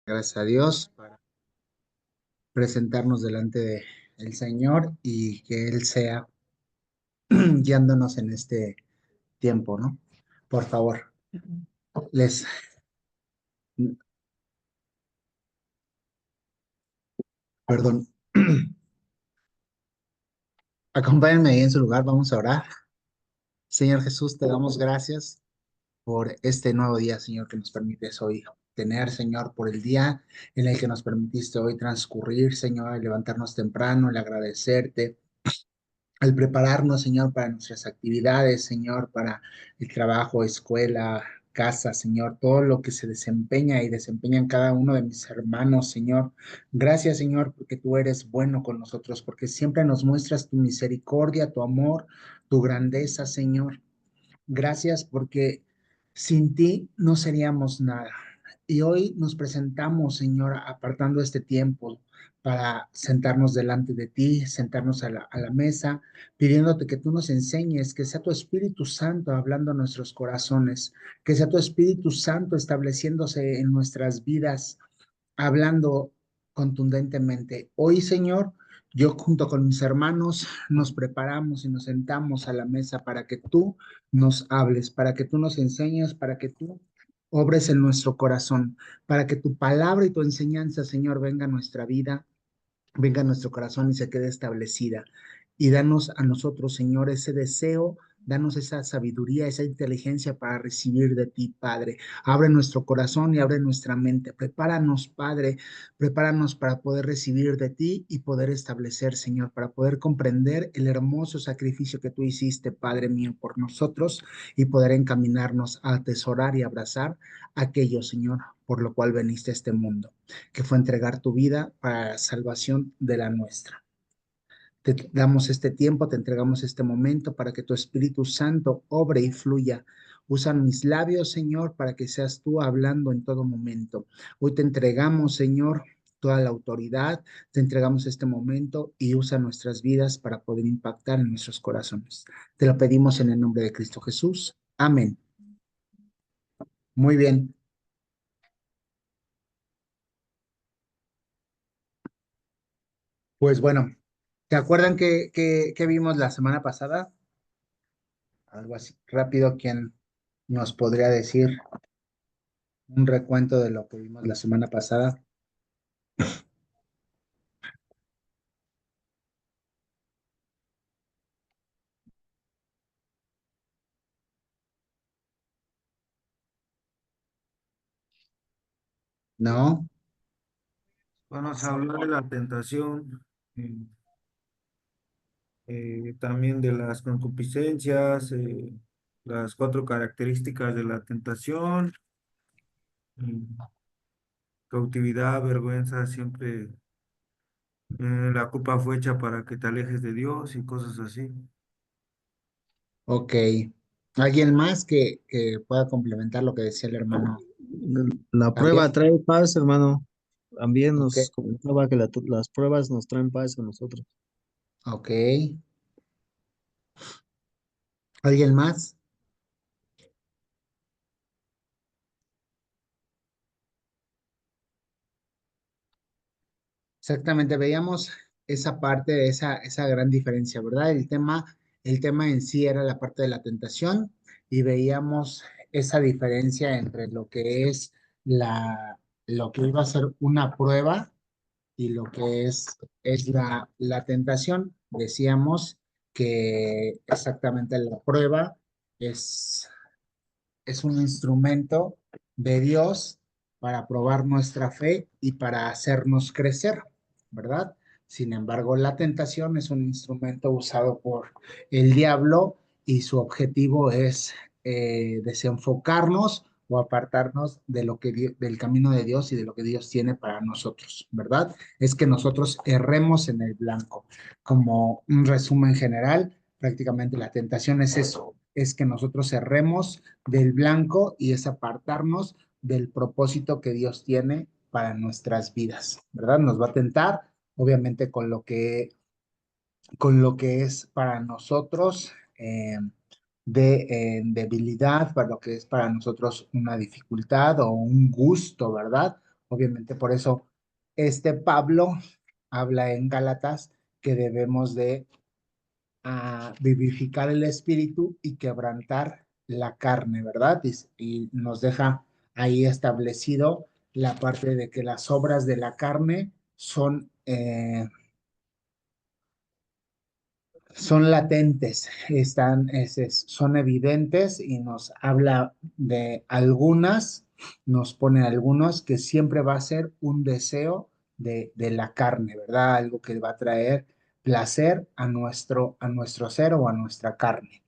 Gracias a Dios para presentarnos delante de el Señor y que Él sea guiándonos en este tiempo, ¿no? Por favor, les, perdón, acompáñenme ahí en su lugar, vamos a orar. Señor Jesús, te damos gracias por este nuevo día, Señor, que nos permites hoy tener, Señor, por el día en el que nos permitiste hoy transcurrir, Señor, el levantarnos temprano, el agradecerte, al prepararnos, Señor, para nuestras actividades, Señor, para el trabajo, escuela, casa, Señor, todo lo que se desempeña y desempeñan cada uno de mis hermanos, Señor. Gracias, Señor, porque tú eres bueno con nosotros, porque siempre nos muestras tu misericordia, tu amor, tu grandeza, Señor. Gracias porque sin ti no seríamos nada. Y hoy nos presentamos, Señor, apartando este tiempo para sentarnos delante de ti, sentarnos a la mesa, pidiéndote que tú nos enseñes, que sea tu Espíritu Santo hablando a nuestros corazones, que sea tu Espíritu Santo estableciéndose en nuestras vidas, hablando contundentemente. Hoy, Señor, yo junto con mis hermanos nos preparamos y nos sentamos a la mesa para que tú nos hables, para que tú nos enseñes, para que tú obres en nuestro corazón, para que tu palabra y tu enseñanza, Señor, venga a nuestra vida, venga a nuestro corazón y se quede establecida. Y danos a nosotros, Señor, ese deseo, danos esa sabiduría, esa inteligencia para recibir de ti, Padre. Abre nuestro corazón y abre nuestra mente. Prepáranos, Padre, prepáranos para poder recibir de ti y poder establecer, Señor, para poder comprender el hermoso sacrificio que tú hiciste, Padre mío, por nosotros y poder encaminarnos a atesorar y abrazar aquello, Señor, por lo cual veniste a este mundo, que fue entregar tu vida para la salvación de la nuestra. Te damos este tiempo, te entregamos este momento para que tu Espíritu Santo obre y fluya. Usa mis labios, Señor, para que seas tú hablando en todo momento. Hoy te entregamos, Señor, toda la autoridad, te entregamos este momento y usa nuestras vidas para poder impactar en nuestros corazones. Te lo pedimos en el nombre de Cristo Jesús. Amén. Muy bien. Pues bueno, ¿te acuerdan que vimos la semana pasada? Algo así rápido, ¿quién nos podría decir un recuento de lo que vimos la semana pasada? ¿No? Bueno, se habló de la tentación, eh, también de las concupiscencias, las cuatro características de la tentación, eh, cautividad, vergüenza, siempre la culpa fue hecha para que te alejes de Dios y cosas así. Ok. ¿Alguien más que pueda complementar lo que decía el hermano La prueba Javier? trae paz, hermano. También Ok, nos comentaba que las pruebas nos traen paz a nosotros. ok. ¿Alguien más? Exactamente, veíamos esa parte, esa gran diferencia, ¿verdad? El tema en sí era la parte de la tentación y veíamos esa diferencia entre lo que es lo que iba a ser una prueba y lo que es la tentación. Decíamos que exactamente la prueba es es un instrumento de Dios para probar nuestra fe y para hacernos crecer, ¿verdad? Sin embargo, la tentación es un instrumento usado por el diablo y su objetivo es desenfocarnos o apartarnos de lo que del camino de Dios y de lo que Dios tiene para nosotros, ¿verdad? Es que nosotros erremos en el blanco. Como un resumen general, prácticamente la tentación es eso, es que nosotros erremos del blanco y es apartarnos del propósito que Dios tiene para nuestras vidas, ¿verdad? Nos va a tentar, obviamente, con lo que es para nosotros debilidad, para lo que es para nosotros una dificultad o un gusto, ¿verdad? Obviamente por eso Pablo habla en Gálatas que debemos de vivificar el espíritu y quebrantar la carne, ¿verdad? Y nos deja ahí establecido la parte de que las obras de la carne son latentes, son evidentes y nos habla de algunas, nos pone algunos que siempre va a ser un deseo de la carne, ¿verdad? Algo que va a traer placer a nuestro ser o a nuestra carne.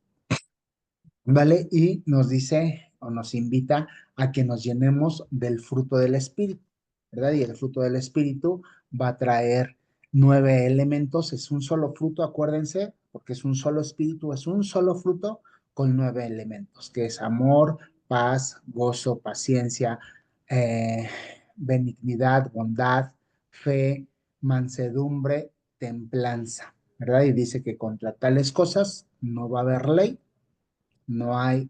¿Vale? Y nos dice o nos invita a que nos llenemos del fruto del Espíritu, ¿verdad? Y el fruto del Espíritu va a traer 9 elementos, es un solo fruto, acuérdense, porque es un solo espíritu, es un solo fruto con 9 elementos, que es amor, paz, gozo, paciencia, eh, benignidad, bondad, fe, mansedumbre, templanza, ¿verdad? Y dice que contra tales cosas no va a haber ley, no hay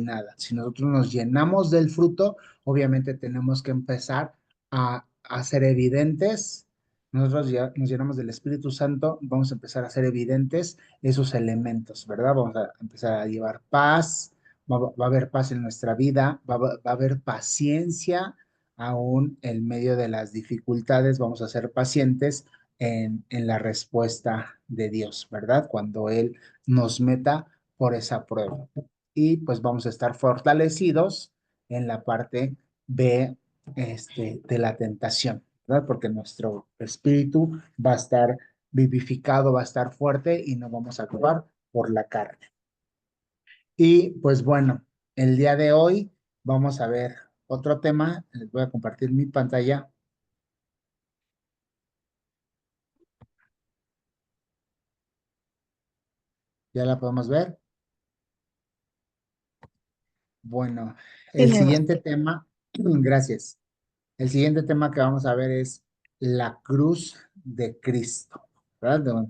nada. Si nosotros nos llenamos del fruto, obviamente tenemos que empezar a hacer evidentes. Nosotros ya nos llenamos del Espíritu Santo, vamos a empezar a hacer evidentes esos elementos, ¿verdad? Vamos a empezar a llevar paz, va a haber paz en nuestra vida, va a haber paciencia aún en medio de las dificultades, vamos a ser pacientes en la respuesta de Dios, ¿verdad? Cuando Él nos meta por esa prueba y pues vamos a estar fortalecidos en la parte de, de la tentación, ¿verdad? Porque nuestro espíritu va a estar vivificado, va a estar fuerte y no vamos a actuar por la carne. Y pues bueno, el día de hoy vamos a ver otro tema. Les voy a compartir mi pantalla. ¿Ya la podemos ver? Bueno, Sí, el hermano. siguiente tema, gracias. El siguiente tema que vamos a ver es la cruz de Cristo, ¿verdad?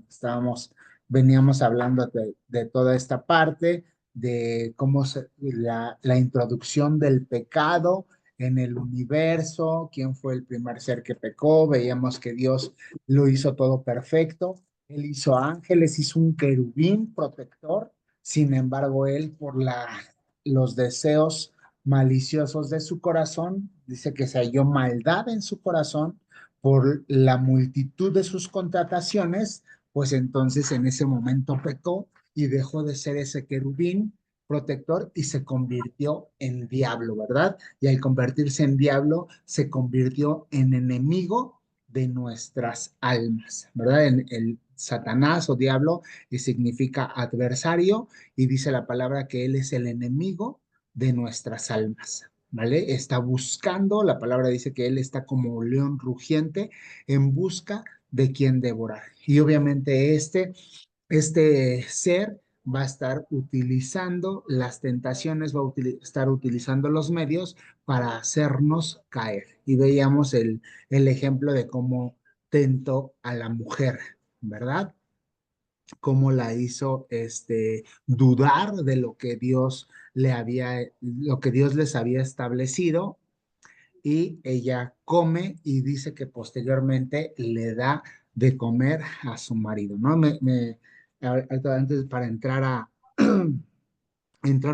Veníamos hablando de toda esta parte, de cómo la introducción del pecado en el universo, quién fue el primer ser que pecó, veíamos que Dios lo hizo todo perfecto, Él hizo ángeles, hizo un querubín protector, sin embargo, Él los deseos maliciosos de su corazón, dice que se halló maldad en su corazón por la multitud de sus contrataciones, pues entonces en ese momento pecó y dejó de ser ese querubín protector y se convirtió en diablo, ¿verdad? Y al convertirse en diablo, se convirtió en enemigo de nuestras almas, ¿verdad? En el Satanás o diablo significa adversario y dice la palabra que él es el enemigo de nuestras almas, ¿vale? Está buscando, la palabra dice que él está como un león rugiente en busca de quien devorar. Y obviamente este ser va a estar utilizando las tentaciones, va a estar utilizando los medios para hacernos caer. Y veíamos el ejemplo de cómo tentó a la mujer, ¿verdad? Cómo la hizo dudar de lo que Dios les había establecido, y ella come y dice que posteriormente le da de comer a su marido, ¿no? Antes para entrar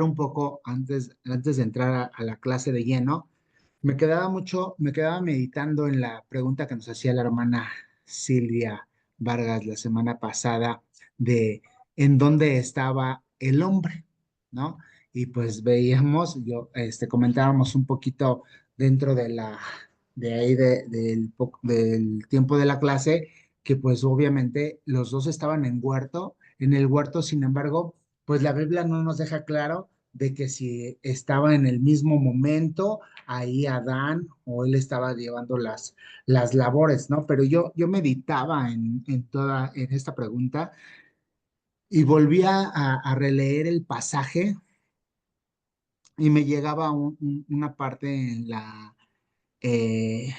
un poco, antes de entrar a la clase de lleno, me quedaba meditando en la pregunta que nos hacía la hermana Silvia Vargas la semana pasada de en dónde estaba el hombre, ¿no? Y pues comentábamos un poquito dentro de ahí del tiempo de la clase, que pues obviamente los dos estaban en el huerto, sin embargo, pues la Biblia no nos deja claro de que si estaba en el mismo momento ahí Adán o él estaba llevando las labores, ¿no? Pero yo meditaba en esta pregunta y volvía a releer el pasaje y me llegaba una parte eh,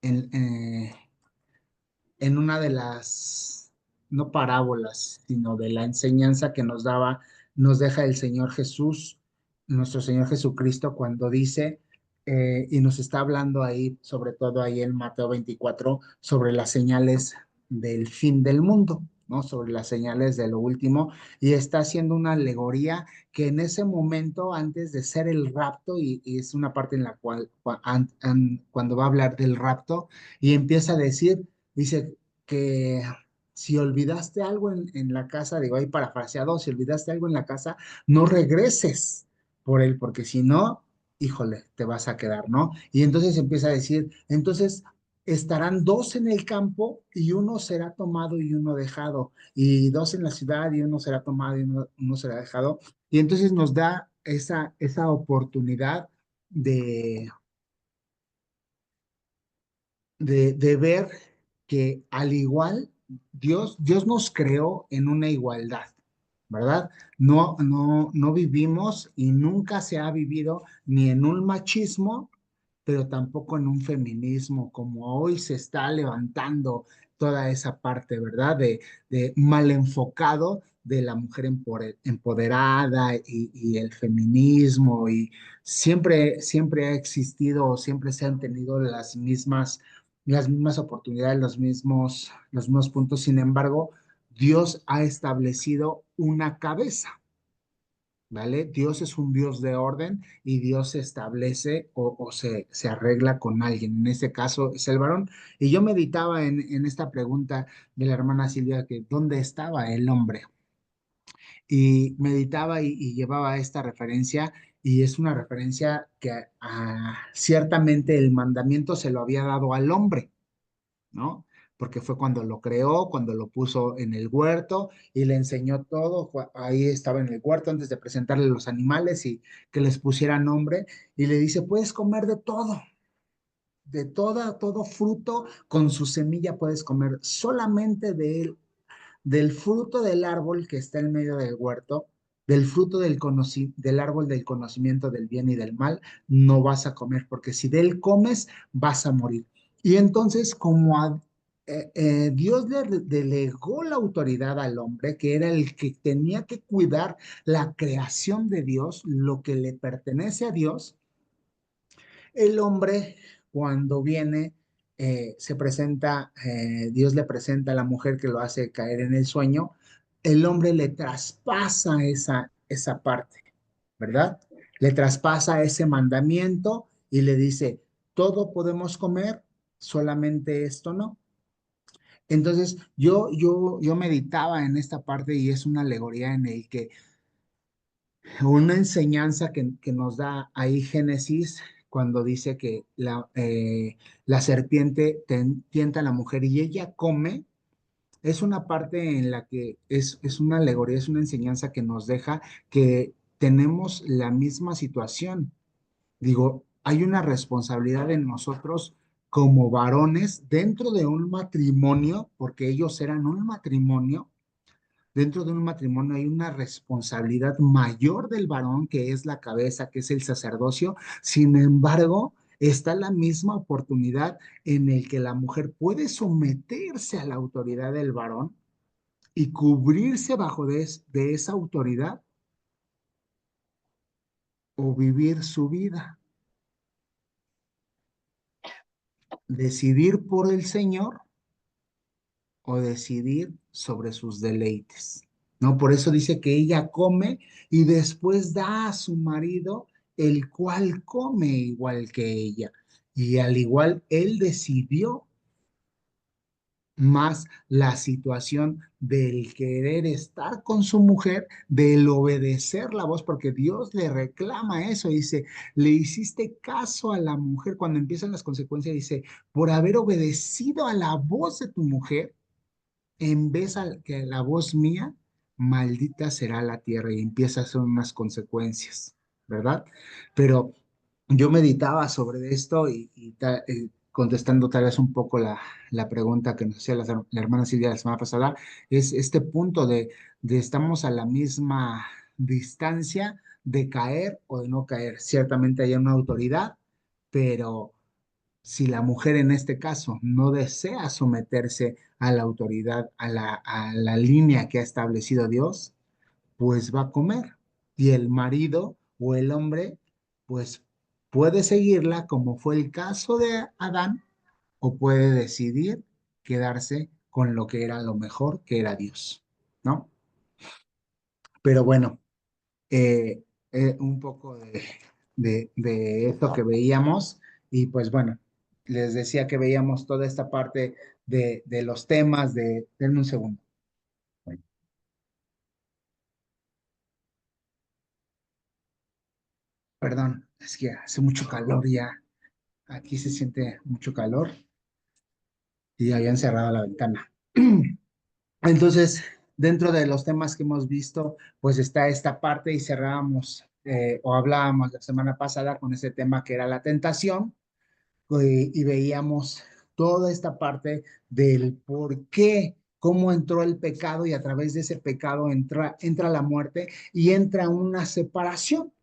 en, eh, en una de las, no parábolas, sino de la enseñanza que nos deja el Señor Jesús, nuestro Señor Jesucristo, cuando dice y nos está hablando ahí, sobre todo ahí en Mateo 24, sobre las señales del fin del mundo, ¿no? Sobre las señales de lo último, y está haciendo una alegoría que en ese momento, antes de ser el rapto, y es una parte en la cual, cuando va a hablar del rapto, y empieza a decir, dice que si olvidaste algo en la casa, digo ahí parafraseado, si olvidaste algo en la casa, no regreses por él, porque si no, híjole, te vas a quedar, ¿no? Y entonces empieza a decir, entonces estarán dos en el campo y uno será tomado y uno dejado, y dos en la ciudad y uno será tomado y uno será dejado. Y entonces nos da esa oportunidad de, de ver que al igual Dios nos creó en una igualdad, ¿verdad? No vivimos y nunca se ha vivido ni en un machismo, pero tampoco en un feminismo, como hoy se está levantando toda esa parte, ¿verdad? De mal enfocado de la mujer empoderada y el feminismo, y siempre ha existido, siempre se han tenido las mismas oportunidades, los mismos puntos. Sin embargo, Dios ha establecido una cabeza, ¿vale? Dios es un Dios de orden y Dios se establece o se arregla con alguien. En este caso es el varón. Y yo meditaba en esta pregunta de la hermana Silvia, que ¿dónde estaba el hombre? Y meditaba y llevaba esta referencia, y es una referencia que ciertamente el mandamiento se lo había dado al hombre, ¿no? Porque fue cuando lo creó, cuando lo puso en el huerto y le enseñó todo. Ahí estaba en el huerto antes de presentarle los animales y que les pusiera nombre. Y le dice, puedes comer de todo, todo fruto con su semilla puedes comer, solamente de él, del fruto del árbol que está en medio del huerto, del fruto del árbol del conocimiento del bien y del mal, no vas a comer, porque si de él comes, vas a morir. Y entonces, como Dios le delegó la autoridad al hombre, que era el que tenía que cuidar la creación de Dios, lo que le pertenece a Dios, el hombre, cuando viene, se presenta, Dios le presenta a la mujer que lo hace caer en el sueño, el hombre le traspasa esa parte, ¿verdad? Le traspasa ese mandamiento y le dice, todo podemos comer, solamente esto no. Entonces, yo meditaba en esta parte, y es una alegoría en el que una enseñanza que nos da ahí Génesis, cuando dice que la serpiente tienta a la mujer y ella come. Es una parte en la que es una alegoría, es una enseñanza que nos deja que tenemos la misma situación. Digo, hay una responsabilidad en nosotros como varones dentro de un matrimonio, porque ellos eran un matrimonio. Dentro de un matrimonio hay una responsabilidad mayor del varón, que es la cabeza, que es el sacerdocio. Sin embargo, está la misma oportunidad en el que la mujer puede someterse a la autoridad del varón y cubrirse bajo de esa autoridad, o vivir su vida, decidir por el Señor o decidir sobre sus deleites, ¿no? Por eso dice que ella come y después da a su marido, el cual come igual que ella. Y al igual, él decidió más la situación del querer estar con su mujer, del obedecer la voz, porque Dios le reclama eso, dice, le hiciste caso a la mujer. Cuando empiezan las consecuencias, dice, por haber obedecido a la voz de tu mujer, en vez que la voz mía, maldita será la tierra, y empieza a ser unas consecuencias, ¿verdad? Pero yo meditaba sobre esto contestando tal vez un poco la pregunta que nos hacía la hermana Silvia la semana pasada, es este punto de estamos a la misma distancia de caer o de no caer. Ciertamente hay una autoridad, pero si la mujer en este caso no desea someterse a la autoridad, a la línea que ha establecido Dios, pues va a comer. Y el marido o el hombre, pues Puede seguirla como fue el caso de Adán o puede decidir quedarse con lo que era lo mejor, que era Dios, ¿no? Pero bueno, eh, un poco de esto que veíamos y pues bueno, les decía que veíamos toda esta parte de los temas denme un segundo. Perdón, es que hace mucho calor ya. Aquí se siente mucho calor y habían cerrado la ventana. Entonces, dentro de los temas que hemos visto, pues está esta parte y cerrábamos o hablábamos la semana pasada con ese tema que era la tentación y veíamos toda esta parte del por qué, cómo entró el pecado y a través de ese pecado entra la muerte y entra una separación.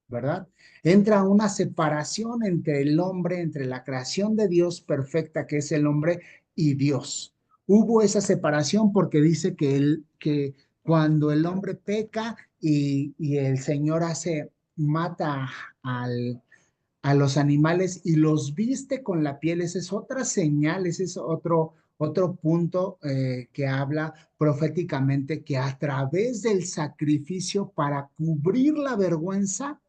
¿Verdad? Entra una separación entre el hombre, entre la creación de Dios perfecta que es el hombre y Dios. Hubo esa separación porque dice que cuando el hombre peca y el Señor mata al, a los animales y los viste con la piel, esa es otra señal, ese es otro punto que habla proféticamente que a través del sacrificio para cubrir la vergüenza,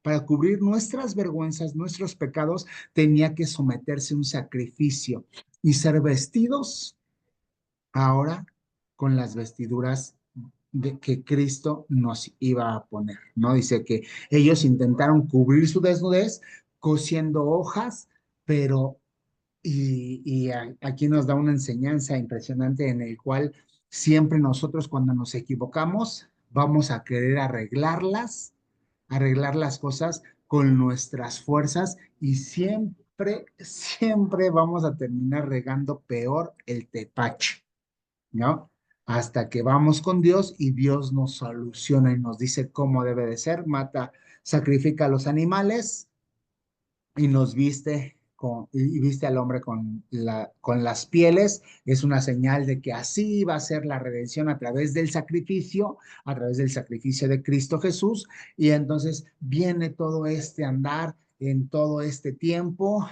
para cubrir nuestras vergüenzas, nuestros pecados, tenía que someterse a un sacrificio y ser vestidos ahora con las vestiduras que Cristo nos iba a poner, ¿no? Dice que ellos intentaron cubrir su desnudez cosiendo hojas, pero aquí nos da una enseñanza impresionante en el cual siempre nosotros cuando nos equivocamos vamos a querer arreglar las cosas con nuestras fuerzas y siempre vamos a terminar regando peor el tepache, ¿no? Hasta que vamos con Dios y Dios nos soluciona y nos dice cómo debe de ser, sacrifica a los animales y nos viste y viste al hombre con las pieles, es una señal de que así va a ser la redención a través del sacrificio de Cristo Jesús, y entonces viene todo este andar en todo este tiempo,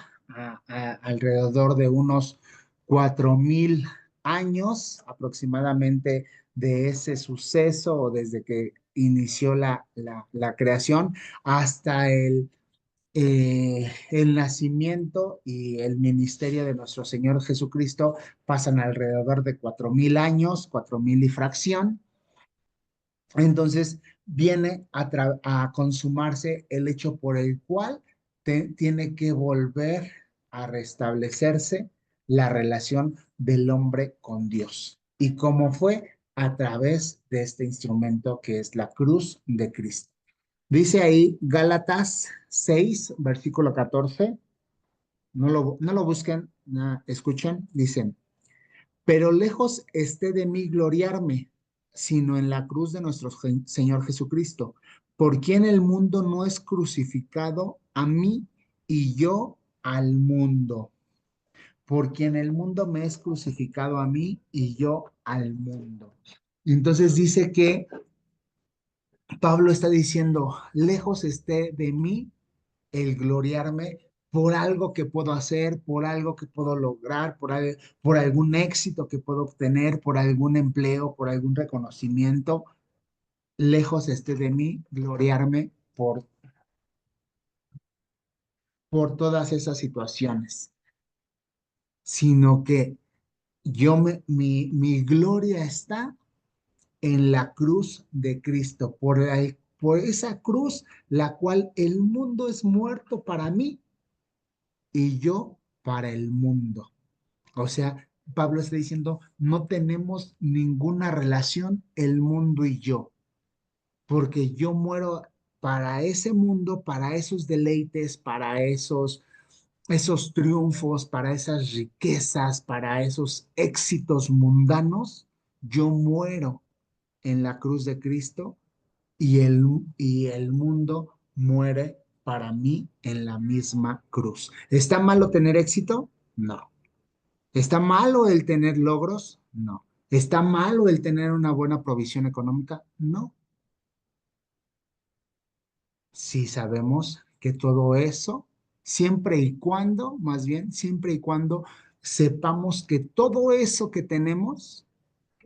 alrededor de unos 4000 años aproximadamente de ese suceso o desde que inició la creación hasta el nacimiento y el ministerio de nuestro Señor Jesucristo pasan alrededor de 4000 años, 4000 y fracción. Entonces viene a consumarse el hecho por el cual tiene que volver a restablecerse la relación del hombre con Dios. ¿Y cómo fue? A través de este instrumento que es la cruz de Cristo. Dice ahí Gálatas 6, versículo 14. No lo busquen, escuchen, dicen, pero lejos esté de mí gloriarme, sino en la cruz de nuestro Señor Jesucristo, por quien el mundo no es crucificado a mí y yo al mundo, por quien el mundo me es crucificado a mí y yo al mundo. Entonces dice que Pablo está diciendo, lejos esté de mí el gloriarme por algo que puedo hacer, por algo que puedo lograr, por algún éxito que puedo obtener, por algún empleo, por algún reconocimiento, lejos esté de mí gloriarme por todas esas situaciones, sino que mi gloria está en la cruz de Cristo, por esa cruz la cual el mundo es muerto para mí y yo para el mundo. O sea, Pablo está diciendo, no tenemos ninguna relación el mundo y yo, porque yo muero para ese mundo, para esos deleites, para esos triunfos, para esas riquezas, para esos éxitos mundanos. Yo muero en la cruz de Cristo y el mundo muere para mí en la misma cruz. ¿Está malo tener éxito? No. ¿Está malo el tener logros? No. ¿Está malo el tener una buena provisión económica? No. Si sabemos que todo eso, siempre y cuando, más bien, siempre y cuando sepamos que todo eso que tenemos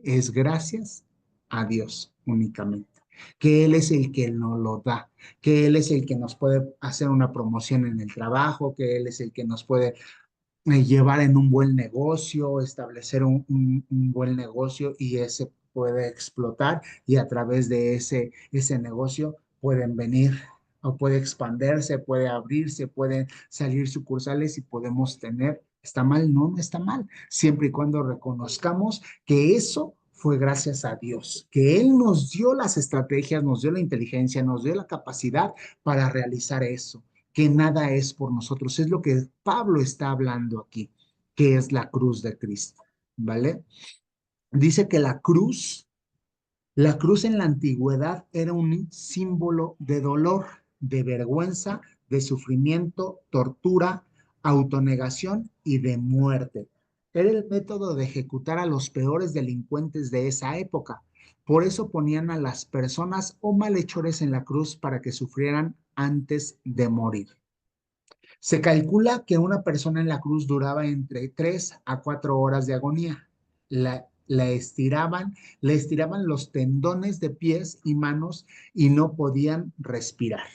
es gracias a Dios únicamente, que Él es el que nos lo da, que Él es el que nos puede hacer una promoción en el trabajo, que Él es el que nos puede llevar en un buen negocio, establecer un buen negocio y ese puede explotar y a través de ese negocio pueden venir o puede expandirse, puede abrirse, pueden salir sucursales y podemos tener, ¿está mal? No, no está mal, siempre y cuando reconozcamos que eso fue gracias a Dios, que Él nos dio las estrategias, nos dio la inteligencia, nos dio la capacidad para realizar eso, que nada es por nosotros. Es lo que Pablo está hablando aquí, que es la cruz de Cristo, ¿vale? Dice que la cruz en la antigüedad era un símbolo de dolor, de vergüenza, de sufrimiento, tortura, autonegación y de muerte. Era el método de ejecutar a los peores delincuentes de esa época. Por eso ponían a las personas o malhechores en la cruz para que sufrieran antes de morir. Se calcula que una persona en la cruz duraba entre 3 a 4 horas de agonía. La estiraban, le estiraban los tendones de pies y manos y no podían respirar.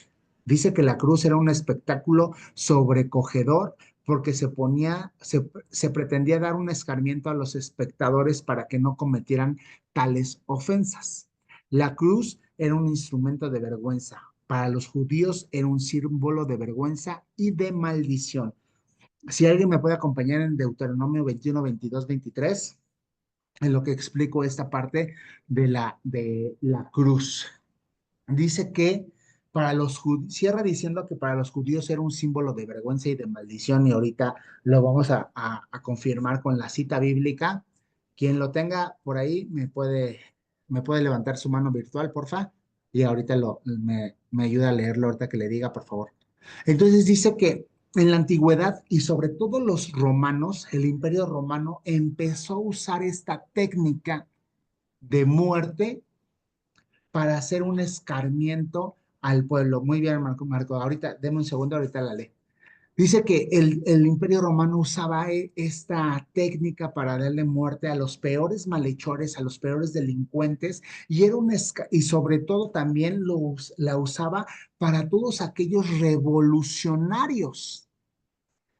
Dice que la cruz era un espectáculo sobrecogedor porque se pretendía dar un escarmiento a los espectadores para que no cometieran tales ofensas. La cruz era un instrumento de vergüenza. Para los judíos era un símbolo de vergüenza y de maldición. Si alguien me puede acompañar en Deuteronomio 21, 22, 23, en lo que explico esta parte de la cruz. Dice que para los judíos, cierra diciendo que para los judíos era un símbolo de vergüenza y de maldición, y ahorita lo vamos a confirmar con la cita bíblica. Quien lo tenga por ahí me puede levantar su mano virtual, porfa, y ahorita me ayuda a leerlo ahorita que le diga, por favor. Entonces dice que en la antigüedad y sobre todo los romanos, el imperio romano empezó a usar esta técnica de muerte para hacer un escarmiento al pueblo. Muy bien, Marco, Marco. Ahorita, deme un segundo, ahorita la leo. Dice que el Imperio Romano usaba esta técnica para darle muerte a los peores malhechores, a los peores delincuentes, y y sobre todo también la usaba para todos aquellos revolucionarios,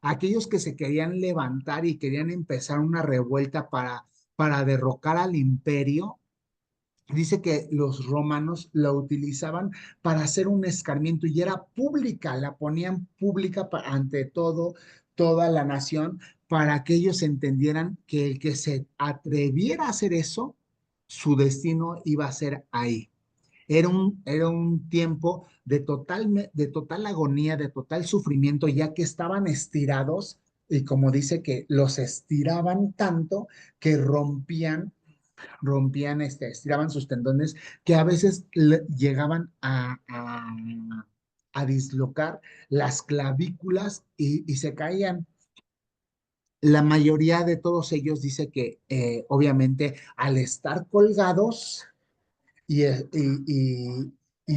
aquellos que se querían levantar y querían empezar una revuelta para derrocar al imperio. Dice que los romanos la utilizaban para hacer un escarmiento y era pública, la ponían pública ante toda la nación para que ellos entendieran que el que se atreviera a hacer eso, su destino iba a ser ahí. Era un tiempo de total agonía, de total sufrimiento, ya que estaban estirados y como dice que los estiraban tanto que estiraban sus tendones, que a veces llegaban a dislocar las clavículas y se caían. La mayoría de todos ellos dice que obviamente al estar colgados y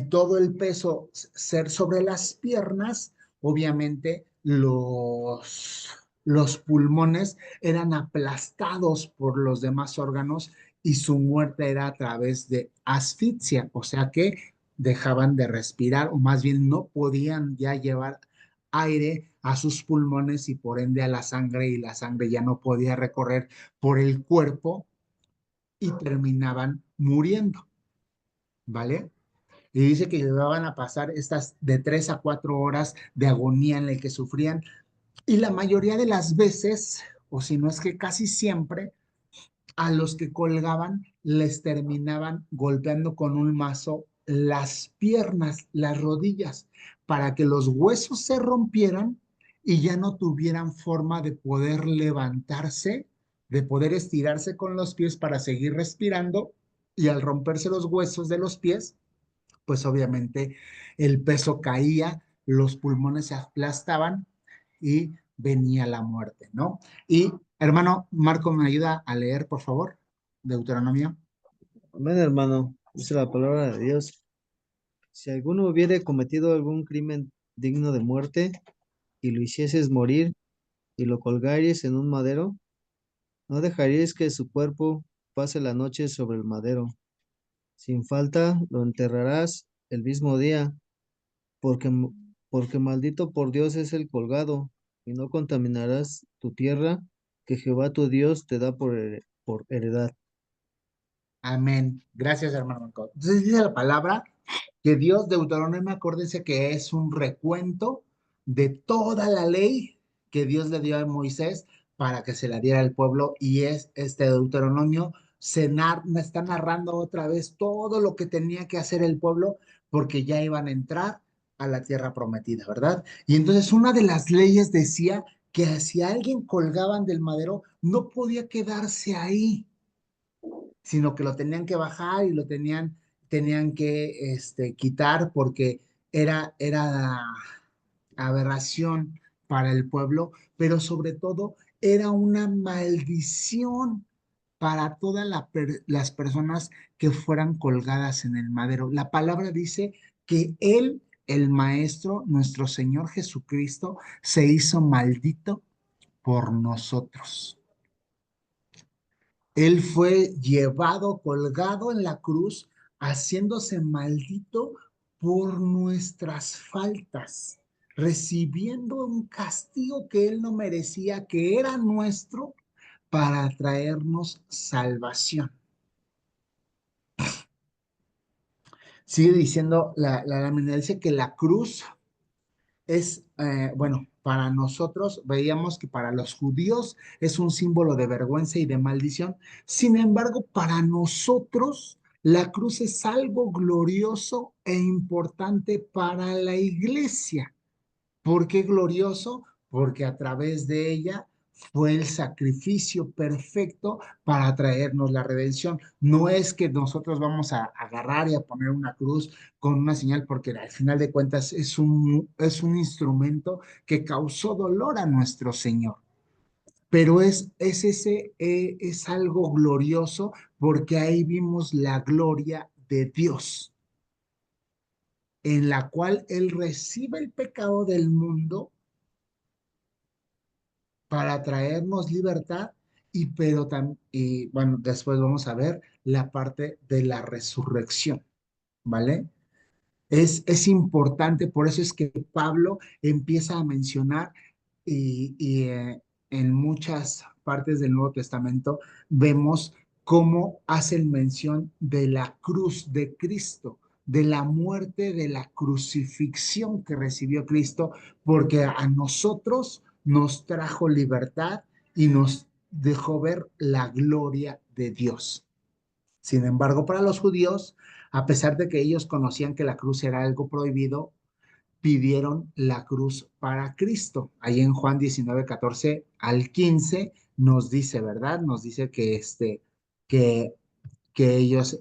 todo el peso ser sobre las piernas, obviamente los pulmones eran aplastados por los demás órganos y su muerte era a través de asfixia, o sea que dejaban de respirar o más bien no podían ya llevar aire a sus pulmones y por ende a la sangre y la sangre ya no podía recorrer por el cuerpo y terminaban muriendo. ¿Vale? Y dice que llegaban a pasar estas de 3 a 4 horas de agonía en la que sufrían. Y la mayoría de las veces, o si no es que casi siempre, a los que colgaban les terminaban golpeando con un mazo las piernas, las rodillas, para que los huesos se rompieran y ya no tuvieran forma de poder levantarse, de poder estirarse con los pies para seguir respirando. Y al romperse los huesos de los pies, pues obviamente el peso caía, los pulmones se aplastaban y venía la muerte, ¿no? Y hermano Marco, ¿me ayuda a leer, por favor? Deuteronomio. Amén, hermano. Dice la palabra de Dios. Si alguno hubiere cometido algún crimen digno de muerte, y lo hicieses morir, y lo colgares en un madero, no dejaríais que su cuerpo pase la noche sobre el madero. Sin falta lo enterrarás el mismo día, porque, porque maldito por Dios es el colgado, y no contaminarás tu tierra que Jehová tu Dios te da por heredad. Amén. Gracias, hermano Marco. Entonces dice la palabra que Dios, Deuteronomio, acuérdense que es un recuento de toda la ley que Dios le dio a Moisés para que se la diera al pueblo, y es este Deuteronomio me está narrando otra vez todo lo que tenía que hacer el pueblo porque ya iban a entrar a la tierra prometida, ¿verdad? Y entonces una de las leyes decía que si a alguien colgaban del madero, no podía quedarse ahí, sino que lo tenían que bajar y tenían que quitar porque era aberración para el pueblo, pero sobre todo era una maldición para todas las personas que fueran colgadas en el madero. La palabra dice que Él, el Maestro, nuestro Señor Jesucristo, se hizo maldito por nosotros. Él fue llevado, colgado en la cruz, haciéndose maldito por nuestras faltas, recibiendo un castigo que él no merecía, que era nuestro, para traernos salvación. Sigue diciendo la lámina, dice que la cruz bueno, para nosotros veíamos que para los judíos es un símbolo de vergüenza y de maldición. Sin embargo, para nosotros la cruz es algo glorioso e importante para la iglesia. ¿Por qué glorioso? Porque a través de ella fue el sacrificio perfecto para traernos la redención. No es que nosotros vamos a agarrar y a poner una cruz con una señal, porque al final de cuentas es un instrumento que causó dolor a nuestro Señor. Pero es algo glorioso porque ahí vimos la gloria de Dios, en la cual Él recibe el pecado del mundo para traernos libertad, y bueno, después vamos a ver la parte de la resurrección, ¿vale? Es importante, por eso es que Pablo empieza a mencionar y en muchas partes del Nuevo Testamento vemos cómo hacen mención de la cruz de Cristo, de la muerte, de la crucifixión que recibió Cristo, porque a nosotros nos trajo libertad y nos dejó ver la gloria de Dios. Sin embargo, para los judíos, a pesar de que ellos conocían que la cruz era algo prohibido, pidieron la cruz para Cristo. Ahí en Juan 19:14 al 15 nos dice, ¿verdad? Nos dice que, que ellos,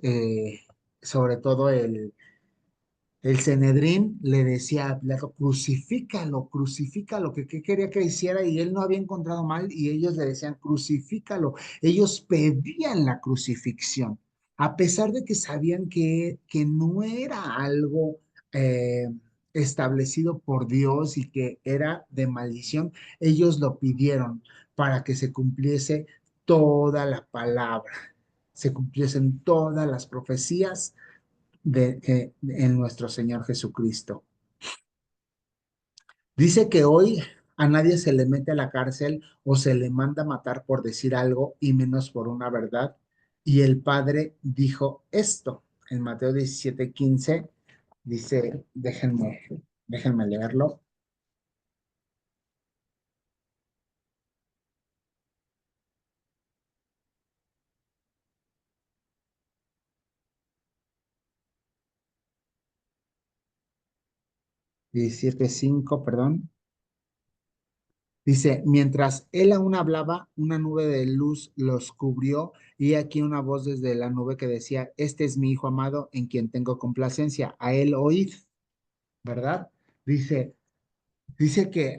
sobre todo el Sanedrín, le decía a Pilato, crucifícalo, crucifícalo, que qué quería que hiciera, y él no había encontrado mal, y ellos le decían, crucifícalo. Ellos pedían la crucifixión, a pesar de que sabían que no era algo eh, establecido por Dios y que era de maldición. Ellos lo pidieron para que se cumpliese toda la palabra, se cumpliesen todas las profecías en nuestro Señor Jesucristo. Dice que hoy a nadie se le mete a la cárcel o se le manda a matar por decir algo, y menos por una verdad. Y el Padre dijo esto en Mateo 17:15. Dice, déjenme leerlo. 17:5, perdón. Dice, mientras él aún hablaba, una nube de luz los cubrió, y aquí una voz desde la nube que decía, este es mi Hijo amado en quien tengo complacencia, a él oíd, ¿verdad? Dice, dice que,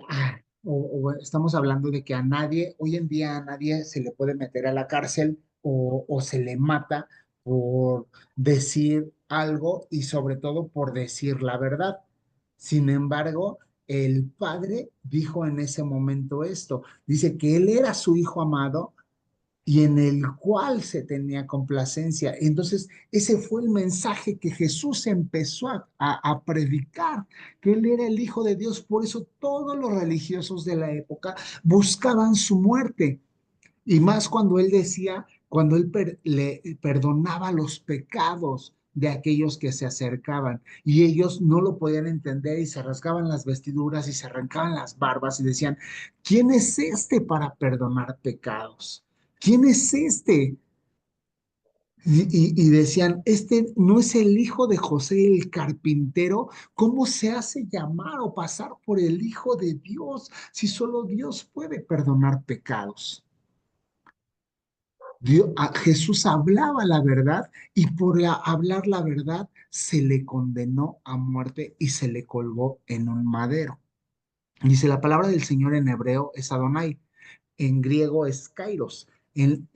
o estamos hablando de que a nadie, hoy en día a nadie se le puede meter a la cárcel o se le mata por decir algo, y sobre todo por decir la verdad. Sin embargo, el Padre dijo en ese momento esto. Dice que Él era su Hijo amado y en el cual se tenía complacencia. Entonces, ese fue el mensaje que Jesús empezó a predicar, que Él era el Hijo de Dios. Por eso todos los religiosos de la época buscaban su muerte. Y más cuando Él decía, cuando Él le perdonaba los pecados de aquellos que se acercaban y ellos no lo podían entender y se rasgaban las vestiduras y se arrancaban las barbas y decían, ¿quién es este para perdonar pecados? ¿Quién es este? Y decían, este no es el hijo de José el carpintero, ¿cómo se hace llamar o pasar por el Hijo de Dios si solo Dios puede perdonar pecados? Jesús hablaba la verdad y por hablar la verdad se le condenó a muerte y se le colgó en un madero. Dice, la palabra del Señor en hebreo es Adonai, en griego es Kairos, en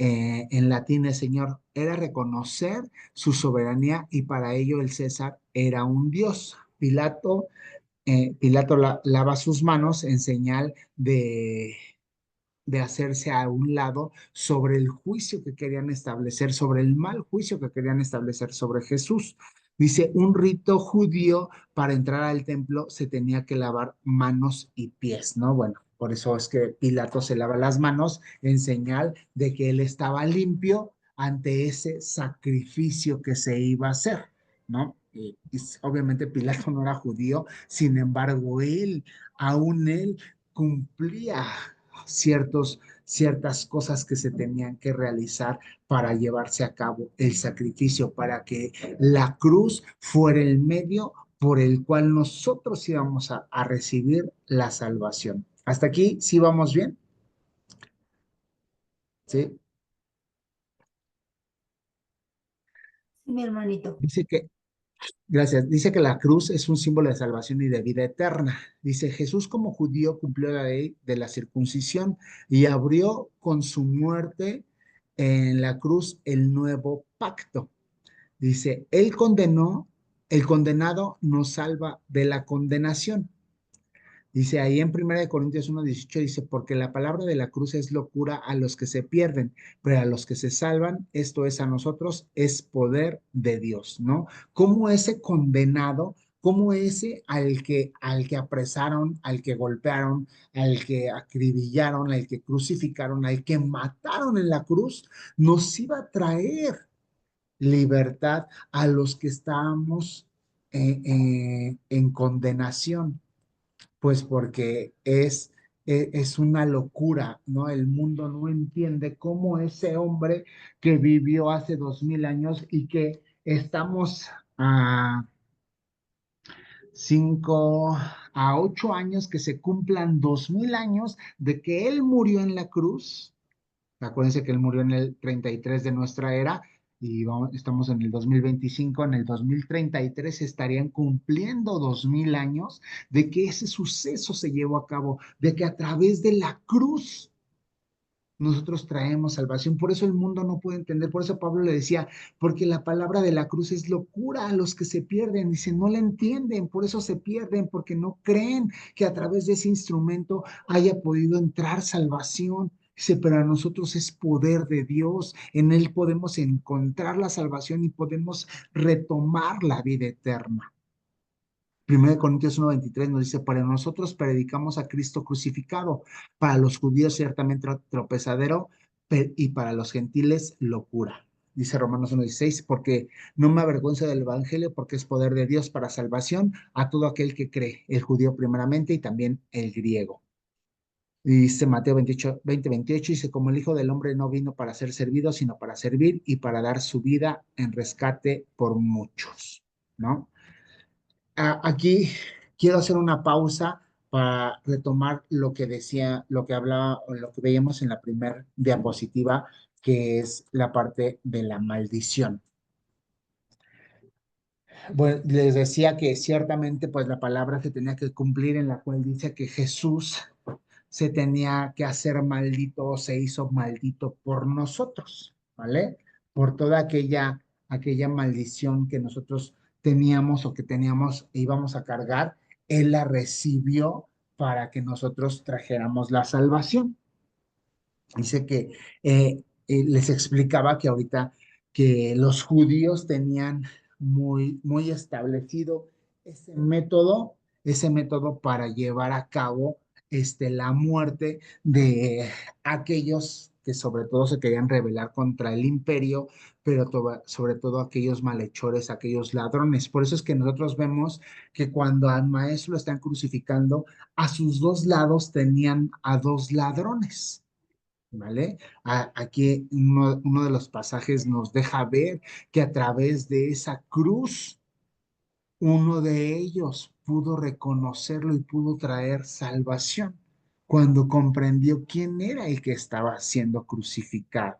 latín es Señor. Era reconocer su soberanía y para ello el César era un Dios. Pilato lava sus manos en señal de hacerse a un lado sobre el juicio que querían establecer, sobre el mal juicio que querían establecer sobre Jesús. Dice, un rito judío para entrar al templo se tenía que lavar manos y pies, ¿no? Bueno, por eso es que Pilato se lava las manos en señal de que él estaba limpio ante ese sacrificio que se iba a hacer, ¿no? Y obviamente Pilato no era judío, sin embargo, aún él cumplía ciertas cosas que se tenían que realizar para llevarse a cabo el sacrificio, para que la cruz fuera el medio por el cual nosotros íbamos a recibir la salvación. Hasta aquí, ¿sí vamos bien? Sí. Mi hermanito. Dice que Gracias. Dice que la cruz es un símbolo de salvación y de vida eterna. Dice, Jesús como judío cumplió la ley de la circuncisión y abrió con su muerte en la cruz el nuevo pacto. Dice, el condenado nos salva de la condenación. Dice ahí en 1 Corintios 1:18, dice, porque la palabra de la cruz es locura a los que se pierden, pero a los que se salvan, esto es a nosotros, es poder de Dios, ¿no? Como ese condenado, como ese al que apresaron, al que golpearon, al que acribillaron, al que crucificaron, al que mataron en la cruz, nos iba a traer libertad a los que estábamos en condenación, pues porque es una locura, ¿no? El mundo no entiende cómo ese hombre que vivió hace 2000 años y que estamos a 5 a 8 años que se cumplan 2000 años de que él murió en la cruz. Acuérdense que él murió en el 33 de nuestra era y estamos en el 2025. En el 2033 estarían cumpliendo 2000 años de que ese suceso se llevó a cabo, de que a través de la cruz nosotros traemos salvación. Por eso el mundo no puede entender. Por eso Pablo le decía, porque la palabra de la cruz es locura a los que se pierden. Dice, no la entienden, por eso se pierden, porque no creen que a través de ese instrumento haya podido entrar salvación. Dice, pero a nosotros es poder de Dios. En Él podemos encontrar la salvación y podemos retomar la vida eterna. 1 Corintios 1:23 nos dice, para nosotros predicamos a Cristo crucificado, para los judíos ciertamente tropezadero y para los gentiles locura. Dice Romanos 1:16, porque no me avergüenzo del Evangelio, porque es poder de Dios para salvación a todo aquel que cree, el judío primeramente y también el griego. Dice Mateo 20:28, dice, como el Hijo del Hombre no vino para ser servido, sino para servir y para dar su vida en rescate por muchos, ¿no? Aquí quiero hacer una pausa para retomar lo que decía, lo que hablaba o lo que veíamos en la primera diapositiva, que es la parte de la maldición. Bueno, les decía que ciertamente pues la palabra se tenía que cumplir en la cual dice que Jesús se tenía que hacer maldito o se hizo maldito por nosotros, ¿vale? Por toda aquella maldición que nosotros teníamos o que teníamos e íbamos a cargar. Él la recibió para que nosotros trajéramos la salvación. Dice que les explicaba que ahorita que los judíos tenían muy establecido ese método para llevar a cabo la muerte de aquellos que sobre todo se querían rebelar contra el imperio, pero sobre todo aquellos malhechores, aquellos ladrones. Por eso es que nosotros vemos que cuando al maestro lo están crucificando, a sus dos lados tenían a dos ladrones. ¿Vale? Aquí uno de los pasajes nos deja ver que a través de esa cruz, uno de ellos pudo reconocerlo y pudo traer salvación cuando comprendió quién era el que estaba siendo crucificado.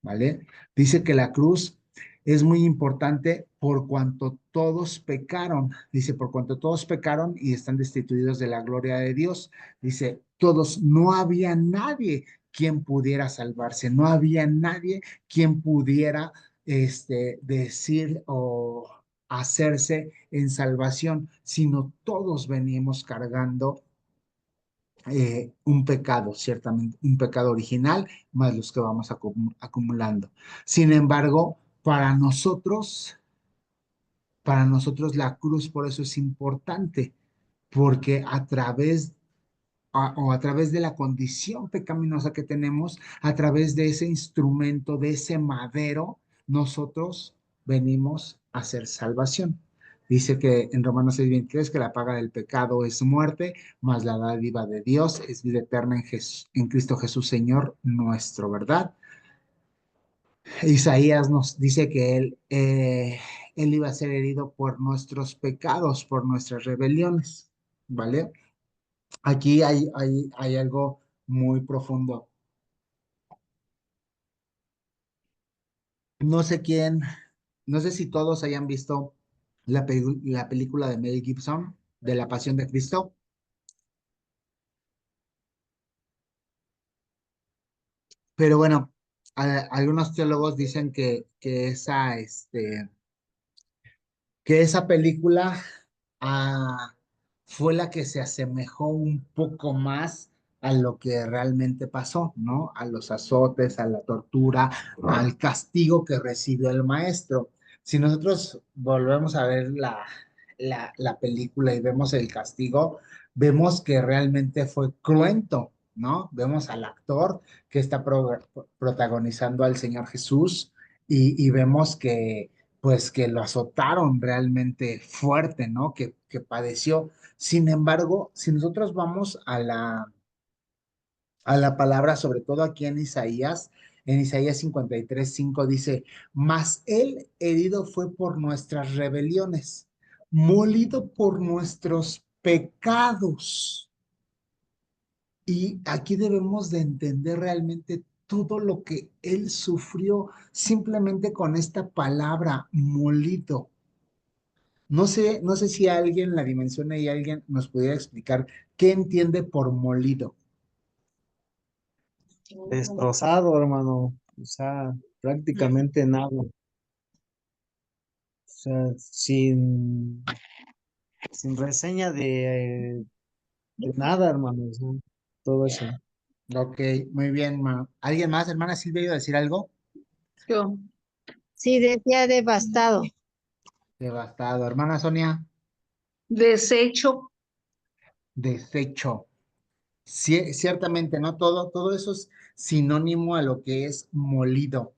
¿Vale? Dice que la cruz es muy importante por cuanto todos pecaron. Dice, por cuanto todos pecaron y están destituidos de la gloria de Dios. Dice, todos, no había nadie quien pudiera salvarse, no había nadie quien pudiera decir o hacerse en salvación, sino todos venimos cargando un pecado, ciertamente, un pecado original, más los que vamos acumulando. Sin embargo, para nosotros la cruz por eso es importante, porque a través de la condición pecaminosa que tenemos, a través de ese instrumento, de ese madero, nosotros venimos a hacer salvación. Dice que en Romanos 6:23 que la paga del pecado es muerte, mas la dádiva de Dios es vida eterna en Cristo Jesús, Señor nuestro, ¿verdad? Isaías nos dice que él iba a ser herido por nuestros pecados, por nuestras rebeliones, ¿vale? Aquí hay algo muy profundo. No sé quién, no sé si todos hayan visto la película de Mel Gibson, de La Pasión de Cristo, pero bueno, algunos teólogos dicen que esa película ah, fue la que se asemejó un poco más a lo que realmente pasó, ¿no? A los azotes, a la tortura, al castigo que recibió el maestro. Si nosotros volvemos a ver la película y vemos el castigo, vemos que realmente fue cruento, ¿no? Vemos al actor que está protagonizando al Señor Jesús y vemos que pues que lo azotaron realmente fuerte, ¿no? Que padeció. Sin embargo, si nosotros vamos a la palabra, sobre todo aquí en Isaías 53:5 dice, mas él herido fue por nuestras rebeliones, molido por nuestros pecados. Y aquí debemos de entender realmente todo lo que él sufrió simplemente con esta palabra, molido. No sé si alguien la dimensiona y alguien nos pudiera explicar qué entiende por molido. Destrozado, hermano. O sea, prácticamente nada. O sea, sin reseña de nada, hermano. O sea, todo eso. Ok, muy bien, ¿Alguien más, hermana Silvia, iba a decir algo? Yo. Sí, decía devastado. Devastado. Hermana Sonia, Desecho. deshecho. Ciertamente, ¿no? Todo eso es sinónimo a lo que es molido.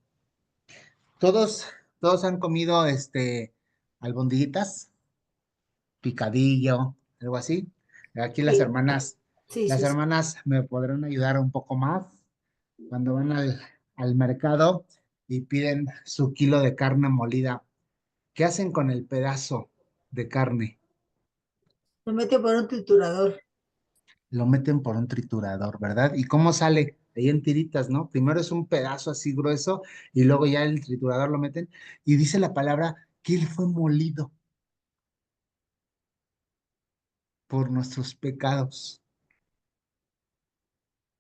Todos, todos han comido albondiguitas, picadillo, algo así. Aquí Sí, sí, las sí, sí. hermanas me podrán ayudar un poco más cuando van al mercado y piden su kilo de carne molida. ¿Qué hacen con el pedazo de carne? Lo mete por un triturador. Lo meten por un triturador, ¿verdad? ¿Y cómo sale? Ahí en tiritas, ¿no? Primero es un pedazo así grueso y luego ya el triturador lo meten y dice la palabra que él fue molido por nuestros pecados.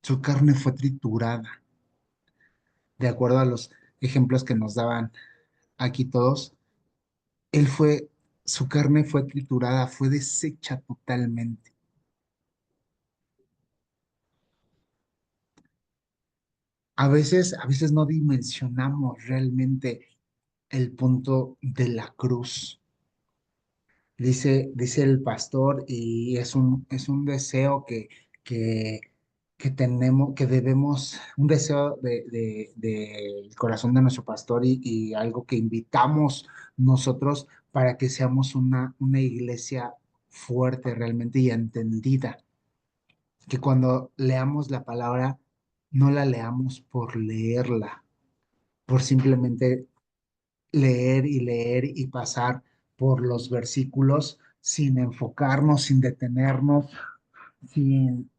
Su carne fue triturada, de acuerdo a los ejemplos que nos daban aquí todos. Él fue su carne fue triturada, fue deshecha totalmente. A veces no dimensionamos realmente el punto de la cruz. Dice el pastor, y es un deseo que, que tenemos, que debemos, un deseo del corazón de nuestro pastor y algo que invitamos nosotros para que seamos una iglesia fuerte realmente y entendida. Que cuando leamos la palabra, no la leamos por leerla, por simplemente leer y leer y pasar por los versículos sin enfocarnos, sin detenernos, sin,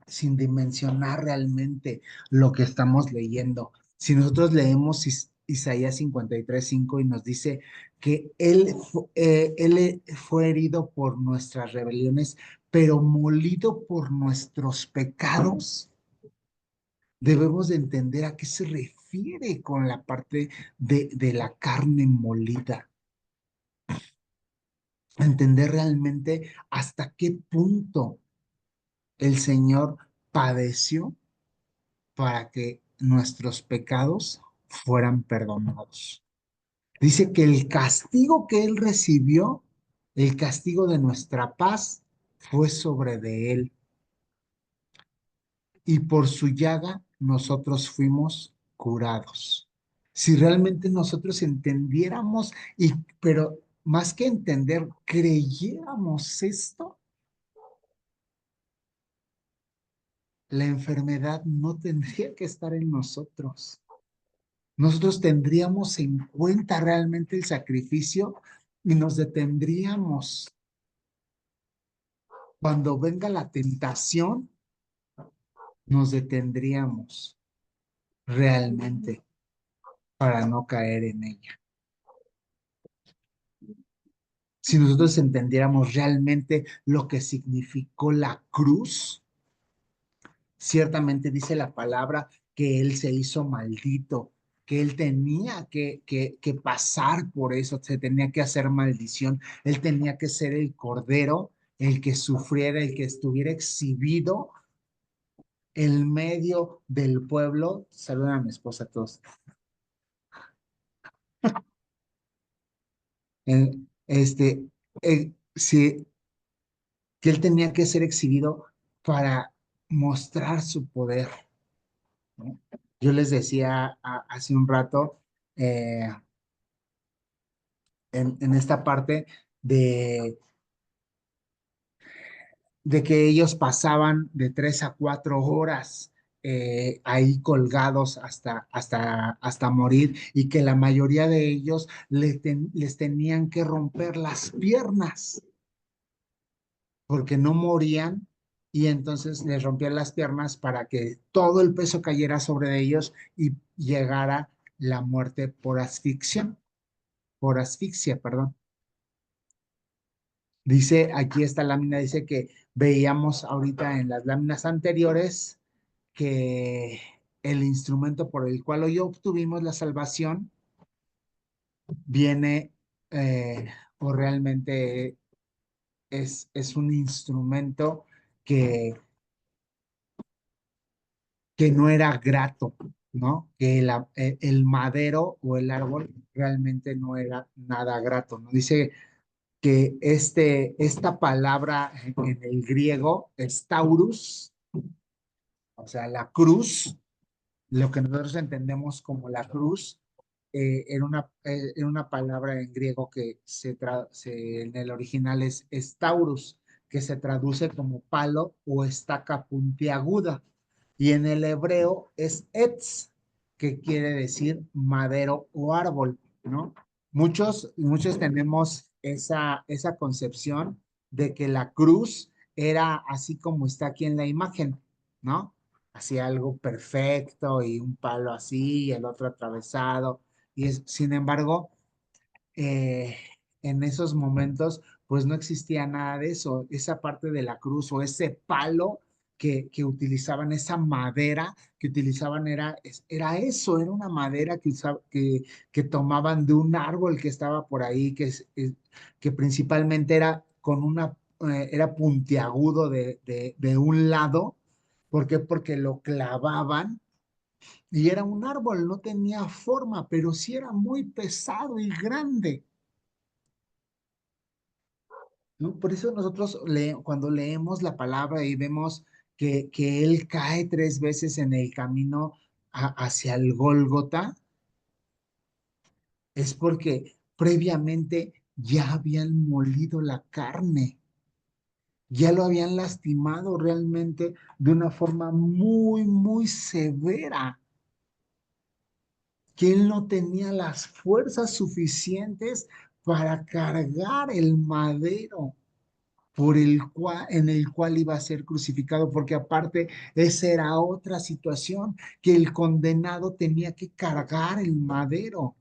sin dimensionar realmente lo que estamos leyendo. Si nosotros leemos Isaías 53:5 y nos dice que él fue herido por nuestras rebeliones, pero molido por nuestros pecados, debemos de entender a qué se refiere con la parte de la carne molida. Entender realmente hasta qué punto el Señor padeció para que nuestros pecados fueran perdonados. Dice que el castigo que Él recibió, el castigo de nuestra paz, fue sobre de Él. Y por su llaga nosotros fuimos curados. Si realmente nosotros entendiéramos, pero más que entender, creyéramos esto, la enfermedad no tendría que estar en nosotros. Nosotros tendríamos en cuenta realmente el sacrificio y nos detendríamos. Cuando venga la tentación, nos detendríamos realmente para no caer en ella. Si nosotros entendiéramos realmente lo que significó la cruz, ciertamente dice la palabra que Él se hizo maldito, que Él tenía que pasar por eso, se tenía que hacer maldición, Él tenía que ser el cordero, el que sufriera, el que estuviera exhibido en medio del pueblo. Saluda a mi esposa a todos. Eh, Este, sí, que Él tenía que ser exhibido para mostrar su poder, ¿no? Yo les decía hace un rato, eh, en esta parte de, de que ellos pasaban de 3 a 4 horas ahí colgados hasta morir y que la mayoría de ellos les tenían que romper las piernas porque no morían y entonces les rompían las piernas para que todo el peso cayera sobre ellos y llegara la muerte por asfixia, perdón. Dice, aquí esta lámina dice que veíamos ahorita en las láminas anteriores que el instrumento por el cual hoy obtuvimos la salvación viene o realmente es un instrumento que, que no era grato, ¿no? Que el madero o el árbol realmente no era nada grato, ¿no? Dice que esta palabra en el griego es taurus, o sea, la cruz, lo que nosotros entendemos como la cruz, era una palabra en griego que en el original es taurus, que se traduce como palo o estaca puntiaguda. Y en el hebreo es etz, que quiere decir madero o árbol, ¿no? Muchos tenemos esa concepción de que la cruz era así como está aquí en la imagen, ¿no? Así algo perfecto y un palo así y el otro atravesado. Sin embargo, eh, en esos momentos, pues no existía nada de eso. Esa parte de la cruz o ese palo que utilizaban esa madera, que utilizaban era eso, era una madera que tomaban de un árbol que estaba por ahí, que principalmente era con era puntiagudo de un lado. ¿Por qué? Porque lo clavaban y era un árbol, no tenía forma, pero sí era muy pesado y grande, ¿no? Por eso nosotros cuando leemos la palabra y vemos que él cae 3 veces en el camino hacia el Gólgota, es porque previamente ya habían molido la carne, ya lo habían lastimado realmente de una forma muy, muy severa, que él no tenía las fuerzas suficientes para cargar el madero en el cual iba a ser crucificado, porque aparte esa era otra situación, que el condenado tenía que cargar el madero,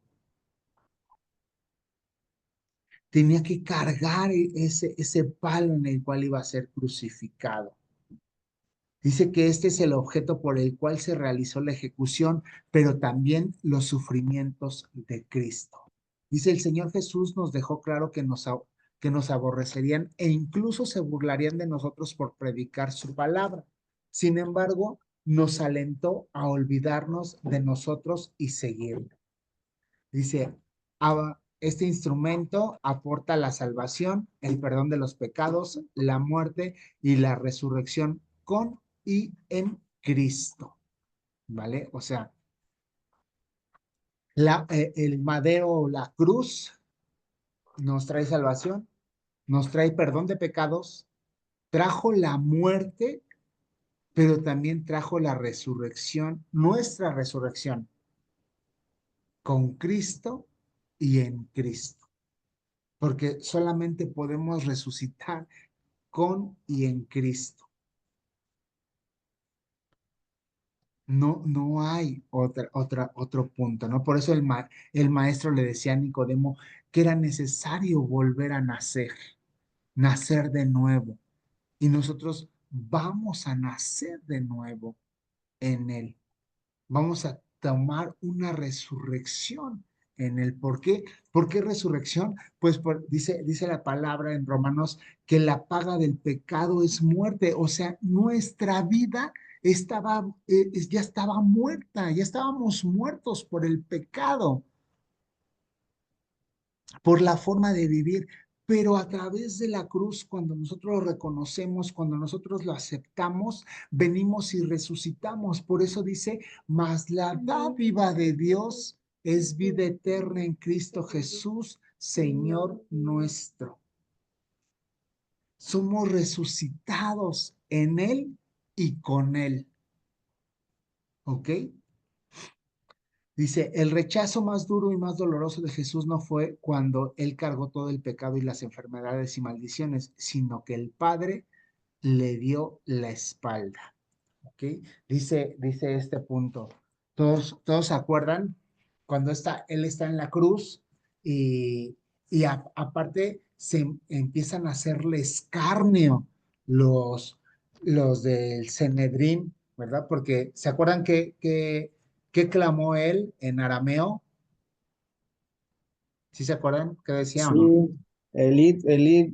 tenía que cargar ese palo en el cual iba a ser crucificado. Dice que este es el objeto por el cual se realizó la ejecución, pero también los sufrimientos de Cristo. Dice, el Señor Jesús nos dejó claro que nos aborrecerían e incluso se burlarían de nosotros por predicar su palabra. Sin embargo, nos alentó a olvidarnos de nosotros y seguirlo. Dice, este instrumento aporta la salvación, el perdón de los pecados, la muerte y la resurrección con y en Cristo, ¿vale? O sea, el madero o la cruz nos trae salvación, nos trae perdón de pecados, trajo la muerte, pero también trajo la resurrección, nuestra resurrección, con Cristo y en Cristo, porque solamente podemos resucitar con y en Cristo. No, no hay otro punto, ¿no? Por eso el maestro le decía a Nicodemo que era necesario volver a nacer de nuevo. Y nosotros vamos a nacer de nuevo en Él. Vamos a tomar una resurrección en Él. ¿Por qué? ¿Por qué resurrección? Pues dice la palabra en Romanos que la paga del pecado es muerte. O sea, nuestra vida ya estaba muerta, ya estábamos muertos por el pecado, por la forma de vivir. Pero a través de la cruz, cuando nosotros lo reconocemos, cuando nosotros lo aceptamos, venimos y resucitamos. Por eso dice, mas la dádiva de Dios es vida eterna en Cristo Jesús, Señor nuestro. Somos resucitados en Él y con Él. ¿Ok? Dice, el rechazo más duro y más doloroso de Jesús no fue cuando Él cargó todo el pecado y las enfermedades y maldiciones, sino que el Padre le dio la espalda. ¿Ok? Dice este punto. ¿Todos se acuerdan? Cuando Él está en la cruz y aparte empiezan a hacerle escarnio los del Sanedrín, ¿verdad? Porque ¿se acuerdan que clamó él en arameo? ¿Sí se acuerdan qué decía o Sí, no?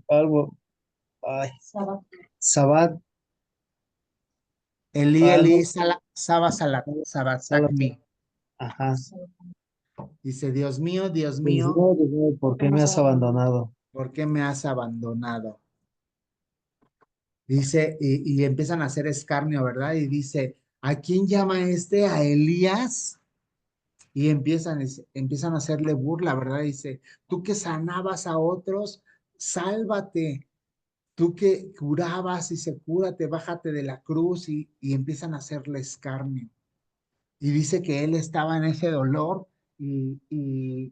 algo, ay, Sabat, Elí, Elí, algo, Sabachthani. ajá. Dice, Dios mío, Dios mío, ¿por qué me has abandonado? ¿por qué me has abandonado? Dice, y empiezan a hacer escarnio, ¿verdad? Y dice, ¿a quién llama este? ¿A Elías? Y empiezan a hacerle burla, ¿verdad? Dice, tú que sanabas a otros, sálvate. Tú que curabas y se cúrate, bájate de la cruz y empiezan a hacerle escarnio. Y dice que él estaba en ese dolor y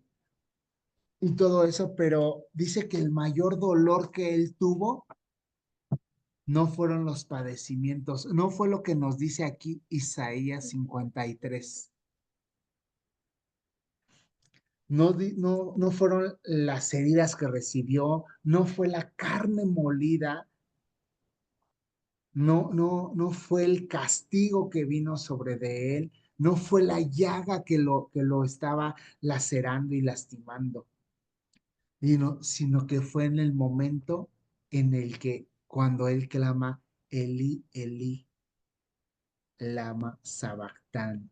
todo eso, pero dice que el mayor dolor que él tuvo no fueron los padecimientos, no fue lo que nos dice aquí Isaías 53. No, no fueron las heridas que recibió, no fue la carne molida, no fue el castigo que vino sobre de él, no fue la llaga que lo estaba lacerando y lastimando, sino que fue en el momento en el que cuando él clama, Eli, Eli, lama sabactán.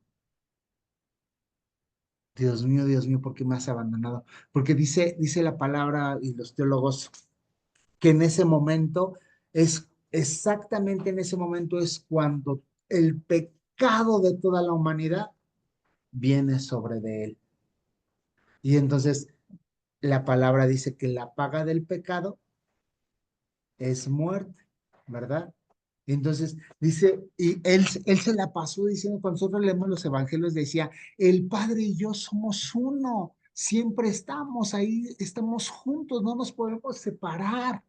Dios mío, ¿por qué me has abandonado? Porque dice la palabra y los teólogos que en ese momento exactamente en ese momento es cuando el pecado de toda la humanidad viene sobre de él. Y entonces la palabra dice que la paga del pecado es muerte, ¿verdad? Entonces dice, y él se la pasó diciendo, cuando nosotros leemos los evangelios, decía, el Padre y yo somos uno, siempre estamos ahí, estamos juntos, no nos podemos separar.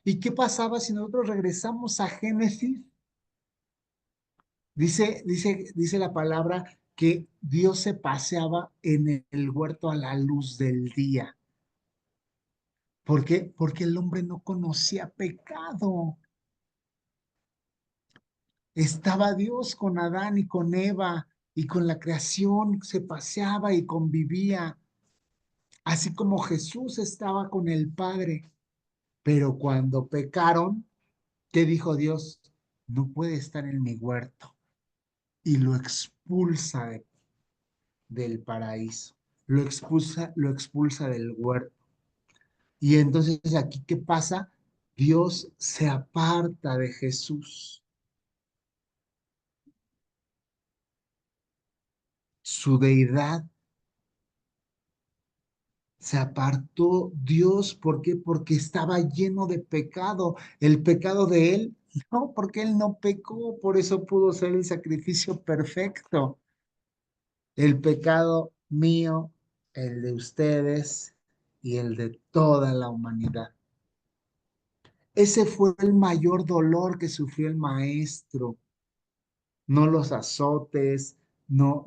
¿Y qué pasaba si nosotros regresamos a Génesis? Dice la palabra que Dios se paseaba en el huerto a la luz del día. ¿Por qué? Porque el hombre no conocía pecado. Estaba Dios con Adán y con Eva y con la creación, se paseaba y convivía, así como Jesús estaba con el Padre. Pero cuando pecaron, ¿qué dijo Dios? No puede estar en mi huerto y lo expulsa del paraíso, lo expulsa del huerto. Y entonces aquí, ¿qué pasa? Dios se aparta de Jesús. Su deidad se apartó Dios. ¿Por qué? Porque estaba lleno de pecado. El pecado de él, no, porque él no pecó, por eso pudo ser el sacrificio perfecto. El pecado mío, el de ustedes y el de toda la humanidad. Ese fue el mayor dolor que sufrió el maestro, no los azotes, no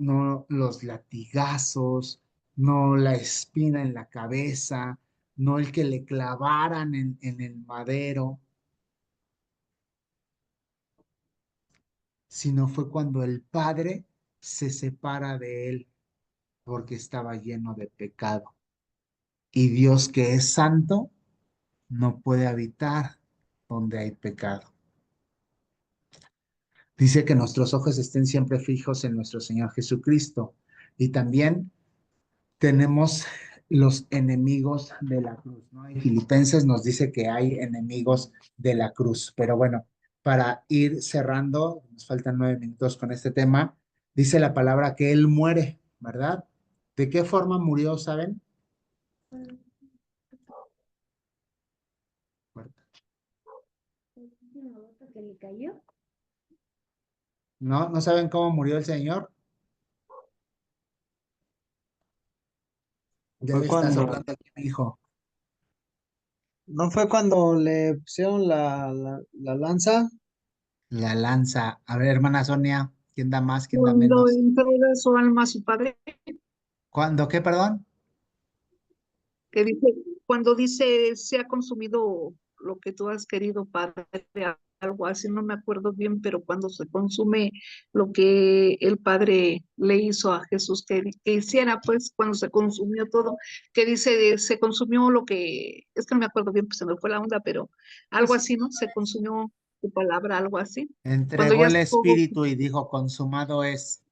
los latigazos, no la espina en la cabeza, no el que le clavaran en el madero, sino fue cuando el Padre se separa de él porque estaba lleno de pecado. Y Dios, que es santo, no puede habitar donde hay pecado. Dice que nuestros ojos estén siempre fijos en nuestro Señor Jesucristo. Y también tenemos los enemigos de la cruz, ¿no? Y Filipenses nos dice que hay enemigos de la cruz. Pero bueno, para ir cerrando, nos faltan 9 minutos con este tema, dice la palabra que Él muere, ¿verdad? ¿De qué forma murió, saben? Que le cayó. ¿No? ¿No saben cómo murió el Señor? Ya Fue le estás cuando, hablando aquí, mi hijo. ¿no fue cuando le pusieron la lanza? La lanza. A ver, hermana Sonia, ¿quién da más, quién da Cuando menos? entrega su alma a su padre, ¿Cuándo qué, perdón? que dice, cuando dice se ha consumido lo que tú has querido, Padre, algo así, no me acuerdo bien, pero cuando se consume lo que el Padre le hizo a Jesús que hiciera, pues cuando se consumió todo, que dice, se consumió lo que, es que no me acuerdo bien, pues se me fue la onda, pero algo así, ¿no? Se consumió tu palabra, algo así. Cuando Entregó ya el todo, espíritu y dijo, consumado es.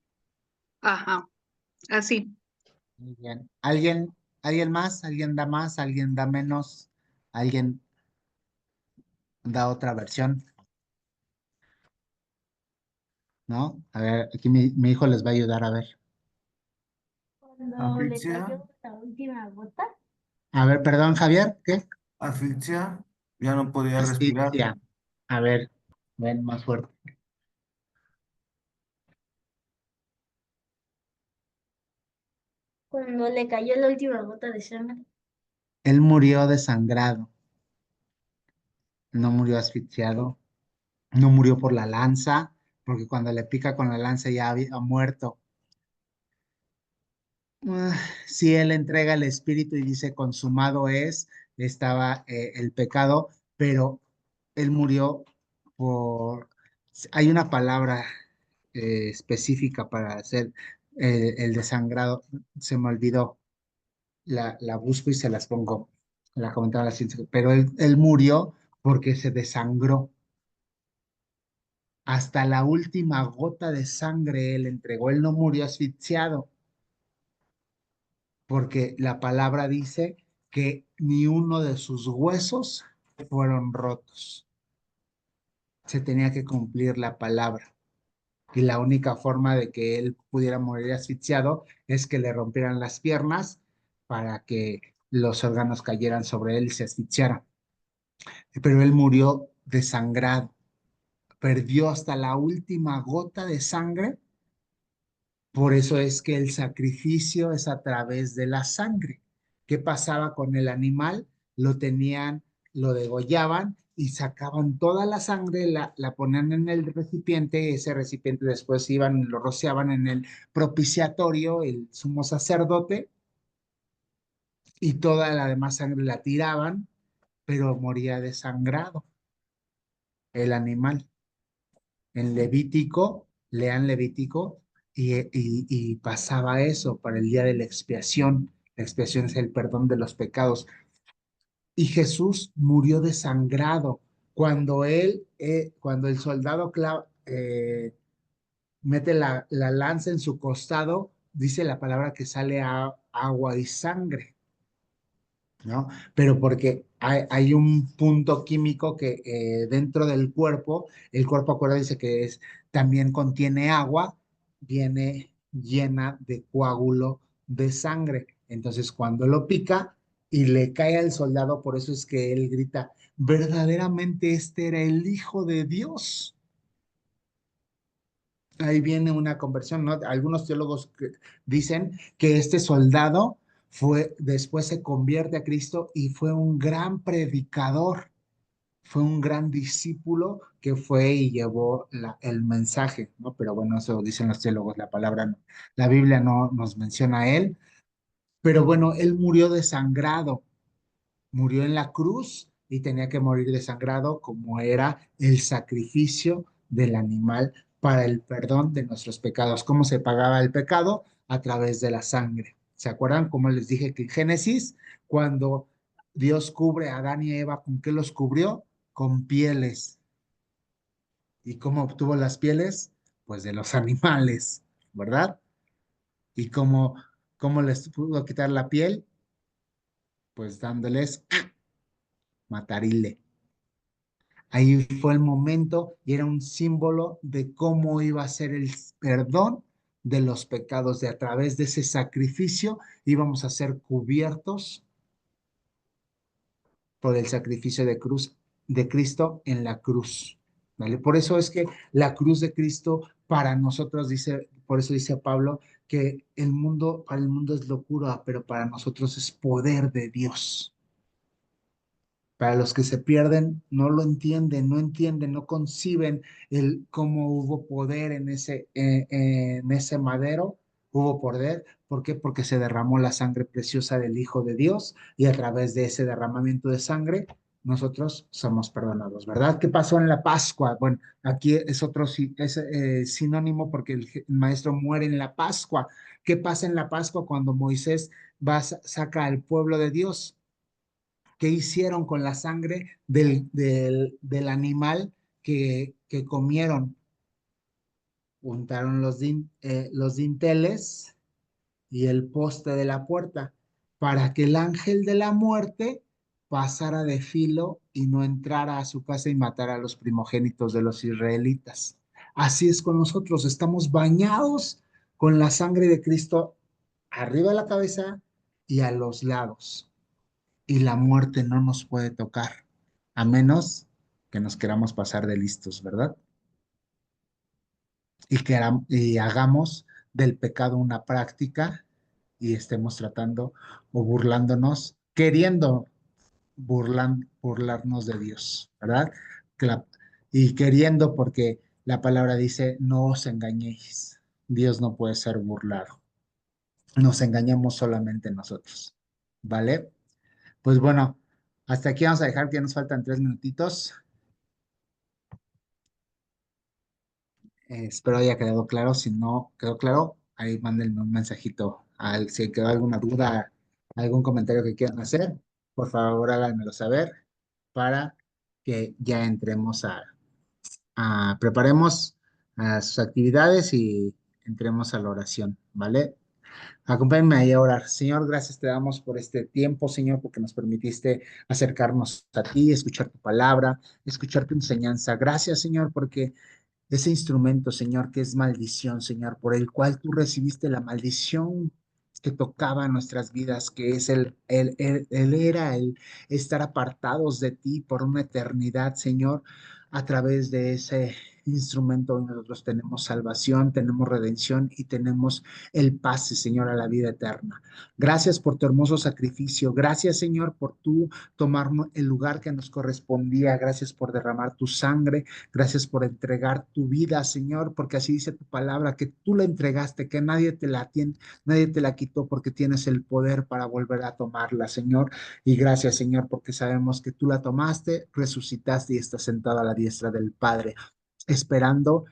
ajá, así. Muy bien. ¿Alguien más? ¿Alguien da más? ¿Alguien da menos? ¿Alguien da otra versión? ¿No? A ver, aquí mi hijo les va a ayudar a ver. Cuando le Asfixia, cayó la última gota. A ver, perdón, Javier, ¿qué? asfixia, ya no podía respirar. Asfixia. A ver, ven más fuerte. Cuando le cayó la última gota de sangre. Él murió desangrado, no murió asfixiado, no murió por la lanza, porque cuando le pica con la lanza ya había muerto. Si él entrega el espíritu y dice consumado es, estaba el pecado, pero él murió por Hay una palabra específica para hacer el desangrado. Se me olvidó. La busco y se las pongo. La comentaba la ciencia. Pero él murió porque se desangró. Hasta la última gota de sangre él entregó. Él no murió asfixiado, porque la palabra dice que ni uno de sus huesos fueron rotos. Se tenía que cumplir la palabra. Y la única forma de que él pudiera morir asfixiado es que le rompieran las piernas para que los órganos cayeran sobre él y se asfixiara. Pero él murió desangrado, perdió hasta la última gota de sangre. Por eso es que el sacrificio es a través de la sangre. ¿Qué pasaba con el animal? Lo tenían, lo degollaban y sacaban toda la sangre, la ponían en el recipiente, ese recipiente después iban y lo rociaban en el propiciatorio, el sumo sacerdote, y toda la demás sangre la tiraban, pero moría desangrado el animal. En Levítico, lean Levítico, y pasaba eso para el día de la expiación. La expiación es el perdón de los pecados. Y Jesús murió desangrado. Cuando el soldado mete la lanza en su costado, dice la palabra que sale agua y sangre. ¿No? Pero porque hay un punto químico que dentro del cuerpo, el cuerpo, acuérdense que también contiene agua, viene llena de coágulo de sangre. Entonces, cuando lo pica y le cae al soldado, por eso es que él grita, verdaderamente este era el Hijo de Dios. Ahí viene una conversión, ¿no? Algunos teólogos dicen que este soldado después se convierte a Cristo y fue un gran predicador, fue un gran discípulo que fue y llevó el mensaje, ¿no? Pero bueno, eso dicen los teólogos, la palabra no, la Biblia no nos menciona a él, pero bueno, él murió desangrado, murió en la cruz y tenía que morir desangrado como era el sacrificio del animal para el perdón de nuestros pecados. ¿Cómo se pagaba el pecado? A través de la sangre. ¿Se acuerdan? Como les dije que en Génesis, cuando Dios cubre a Adán y Eva, ¿con qué los cubrió? Con pieles. ¿Y cómo obtuvo las pieles? Pues de los animales, ¿verdad? ¿Y cómo les pudo quitar la piel? Pues dándoles matarile. Ahí fue el momento y era un símbolo de cómo iba a ser el perdón de los pecados. De a través de ese sacrificio íbamos a ser cubiertos por el sacrificio de Cristo en la cruz. ¿Vale? Por eso es que la cruz de Cristo para nosotros dice, por eso dice Pablo, que para el mundo es locura, pero para nosotros es poder de Dios. Para los que se pierden, no lo entienden, no conciben cómo hubo poder en ese madero, hubo poder. ¿Por qué? Porque se derramó la sangre preciosa del Hijo de Dios y a través de ese derramamiento de sangre, nosotros somos perdonados, ¿verdad? ¿Qué pasó en la Pascua? Bueno, aquí es otro sinónimo porque el maestro muere en la Pascua. ¿Qué pasa en la Pascua cuando Moisés saca al pueblo de Dios? ¿Qué hicieron con la sangre del animal que comieron? Untaron los dinteles y el poste de la puerta para que el ángel de la muerte pasara de filo y no entrara a su casa y matara a los primogénitos de los israelitas. Así es con nosotros, estamos bañados con la sangre de Cristo arriba de la cabeza y a los lados, y la muerte no nos puede tocar, a menos que nos queramos pasar de listos, ¿verdad? Y hagamos del pecado una práctica y estemos tratando o burlándonos, queriendo burlarnos de Dios, ¿verdad? Cla- Y queriendo porque la palabra dice, no os engañéis, Dios no puede ser burlado, nos engañamos solamente nosotros, ¿vale? Pues bueno, hasta aquí vamos a dejar que ya nos faltan 3 minutitos. Espero haya quedado claro. Si no quedó claro, ahí mándenme un mensajito. Si quedó alguna duda, algún comentario que quieran hacer, por favor háganmelo saber para que ya entremos preparemos sus actividades y entremos a la oración, ¿vale? Acompáñenme ahí a orar. Señor, gracias te damos por este tiempo, Señor, porque nos permitiste acercarnos a ti, escuchar tu palabra, escuchar tu enseñanza. Gracias, Señor, porque ese instrumento, Señor, que es maldición, Señor, por el cual tú recibiste la maldición que tocaba nuestras vidas, que es el estar apartados de ti por una eternidad, Señor, a través de ese instrumento nosotros tenemos salvación, tenemos redención y tenemos el pase, Señor, a la vida eterna. Gracias por tu hermoso sacrificio. Gracias, Señor, por tú tomar el lugar que nos correspondía. Gracias por derramar tu sangre. Gracias por entregar tu vida, Señor, porque así dice tu palabra, que tú la entregaste, que nadie te la tiene, nadie te la quitó, porque tienes el poder para volver a tomarla, Señor. Y gracias, Señor, porque sabemos que tú la tomaste, resucitaste y estás sentado a la diestra del Padre, esperando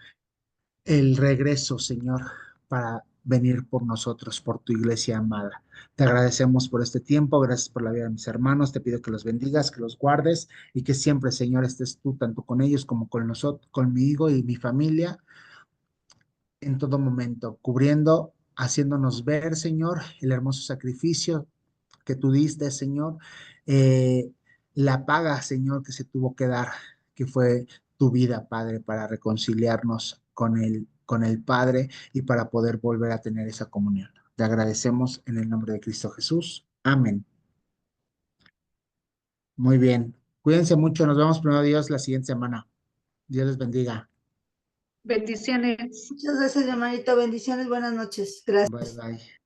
el regreso, Señor, para venir por nosotros, por tu iglesia amada. Te agradecemos por este tiempo, gracias por la vida de mis hermanos, te pido que los bendigas, que los guardes y que siempre, Señor, estés tú tanto con ellos como con nosotros, conmigo y mi familia en todo momento, cubriendo, haciéndonos ver, Señor, el hermoso sacrificio que tú diste, Señor, eh, la paga, Señor, que se tuvo que dar, que fue tu vida, Padre, para reconciliarnos con el Padre y para poder volver a tener esa comunión. Te agradecemos en el nombre de Cristo Jesús. Amén. Muy bien. Cuídense mucho. Nos vemos primero Dios la siguiente semana. Dios les bendiga. Bendiciones. Muchas gracias, hermanito. Bendiciones, buenas noches. Gracias. Bye, bye.